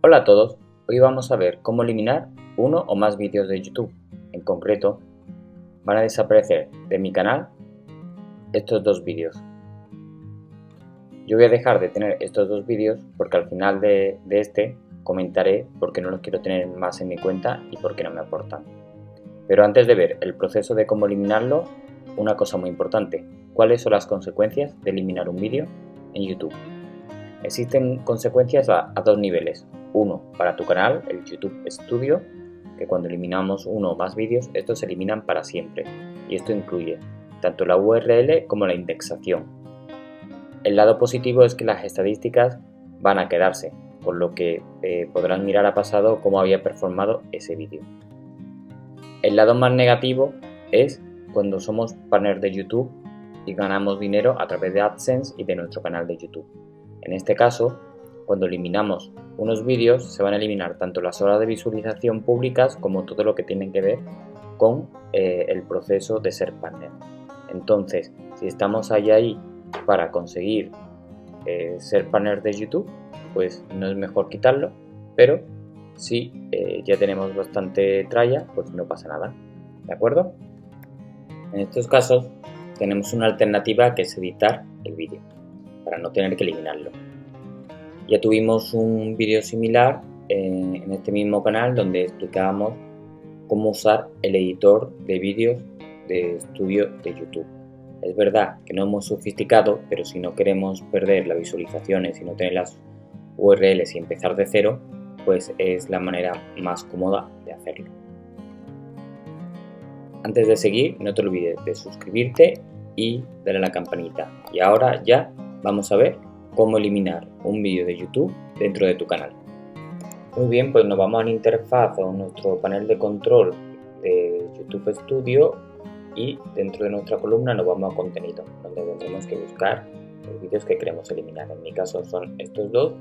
Hola a todos, hoy vamos a ver cómo eliminar uno o más vídeos de YouTube. En concreto, van a desaparecer de mi canal estos dos vídeos. Yo voy a dejar de tener estos dos vídeos porque al final de este comentaré por qué no los quiero tener más en mi cuenta y por qué no me aportan. Pero antes de ver el proceso de cómo eliminarlo, una cosa muy importante: ¿cuáles son las consecuencias de eliminar un vídeo en YouTube? Existen consecuencias a dos niveles. Uno, para tu canal, el YouTube Studio, que cuando eliminamos uno o más vídeos, estos se eliminan para siempre. Y esto incluye tanto la URL como la indexación. El lado positivo es que las estadísticas van a quedarse, con lo que podrán mirar a pasado cómo había performado ese vídeo. El lado más negativo es cuando somos partners de YouTube y ganamos dinero a través de AdSense y de nuestro canal de YouTube. En este caso, cuando eliminamos unos vídeos, se van a eliminar tanto las horas de visualización públicas como todo lo que tiene que ver con el proceso de ser partner. Entonces, si estamos ahí para conseguir ser partner de YouTube, pues no es mejor quitarlo, pero si ya tenemos bastante tralla, pues no pasa nada, ¿de acuerdo? En estos casos tenemos una alternativa que es editar el vídeo para no tener que eliminarlo. Ya tuvimos un vídeo similar en este mismo canal donde explicábamos cómo usar el editor de vídeos de estudio de YouTube. Es verdad que no hemos sofisticado, pero si no queremos perder las visualizaciones y no tener las URLs y empezar de cero, pues es la manera más cómoda de hacerlo. Antes de seguir, no te olvides de suscribirte y darle a la campanita. Y ahora ya vamos a ver cómo eliminar un vídeo de YouTube dentro de tu canal. Muy bien, pues nos vamos a la interfaz o nuestro panel de control de YouTube Studio y dentro de nuestra columna nos vamos a contenido, donde tendremos que buscar los vídeos que queremos eliminar. En mi caso son estos dos.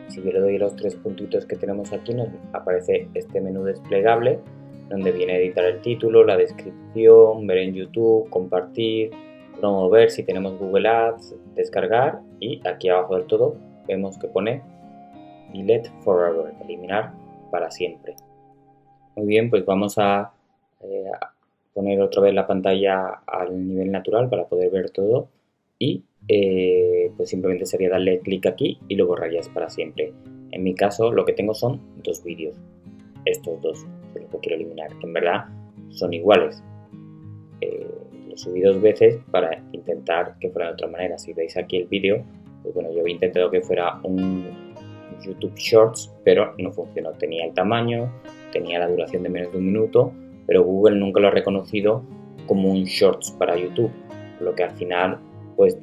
Si yo le doy los tres puntitos que tenemos aquí, nos aparece este menú desplegable donde viene editar el título, la descripción, ver en YouTube, compartir, promover si tenemos Google Ads, descargar, y aquí abajo del todo vemos que pone Delete Forever, eliminar para siempre. Muy bien, pues vamos a poner otra vez la pantalla al nivel natural para poder ver todo y pues simplemente sería darle clic aquí y lo borrarías para siempre. En mi caso lo que tengo son dos vídeos, estos dos son los que quiero eliminar, que en verdad son iguales. Los subí dos veces para intentar que fuera de otra manera. Si veis aquí el vídeo, pues bueno, yo había intentado que fuera un YouTube Shorts, pero no funcionó. Tenía el tamaño, tenía la duración de menos de un minuto, pero Google nunca lo ha reconocido como un Shorts para YouTube, por lo que al final pues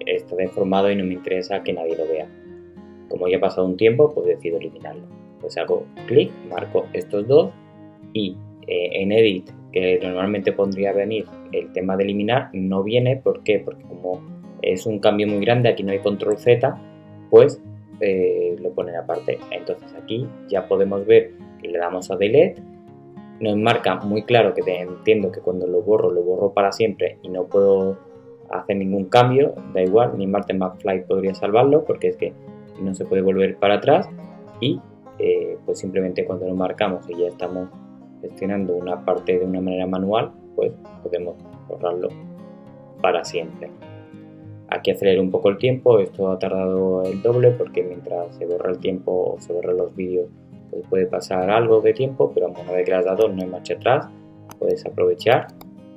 está deformado y no me interesa que nadie lo vea. Como ya ha pasado un tiempo, pues decido eliminarlo. Pues hago clic, marco estos dos y en Edit, que normalmente pondría venir el tema de eliminar, no viene. ¿Por qué? Porque como es un cambio muy grande, aquí no hay control Z, pues lo ponen aparte. Entonces aquí ya podemos ver que le damos a Delete, nos marca muy claro que entiendo que cuando lo borro para siempre y no puedo hacer ningún cambio, da igual, ni Martin McFly podría salvarlo porque es que no se puede volver para atrás y pues simplemente cuando lo marcamos y ya estamos gestionando una parte de una manera manual, pues podemos borrarlo para siempre. Aquí acelero un poco el tiempo, esto ha tardado el doble porque mientras se borra el tiempo o se borran los vídeos, pues puede pasar algo de tiempo, pero una vez que le has dado no hay marcha atrás, puedes aprovechar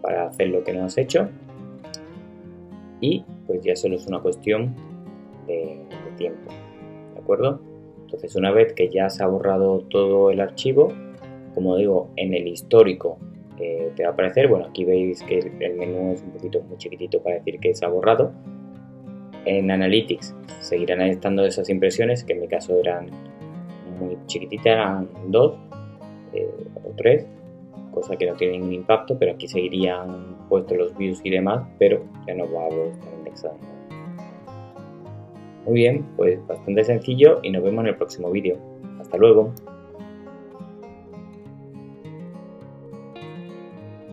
para hacer lo que no has hecho y pues ya solo es una cuestión de tiempo, ¿de acuerdo? Entonces una vez que ya se ha borrado todo el archivo, como digo, en el histórico te va a aparecer, bueno, aquí veis que el menú es un poquito muy chiquitito para decir que se ha borrado. En Analytics seguirán estando esas impresiones, que en mi caso eran muy chiquititas, eran 2 o 3, cosa que no tiene ningún impacto, pero aquí seguirían puestos los views y demás, pero ya no va a estar indexado. Muy bien, pues bastante sencillo y nos vemos en el próximo vídeo. Hasta luego.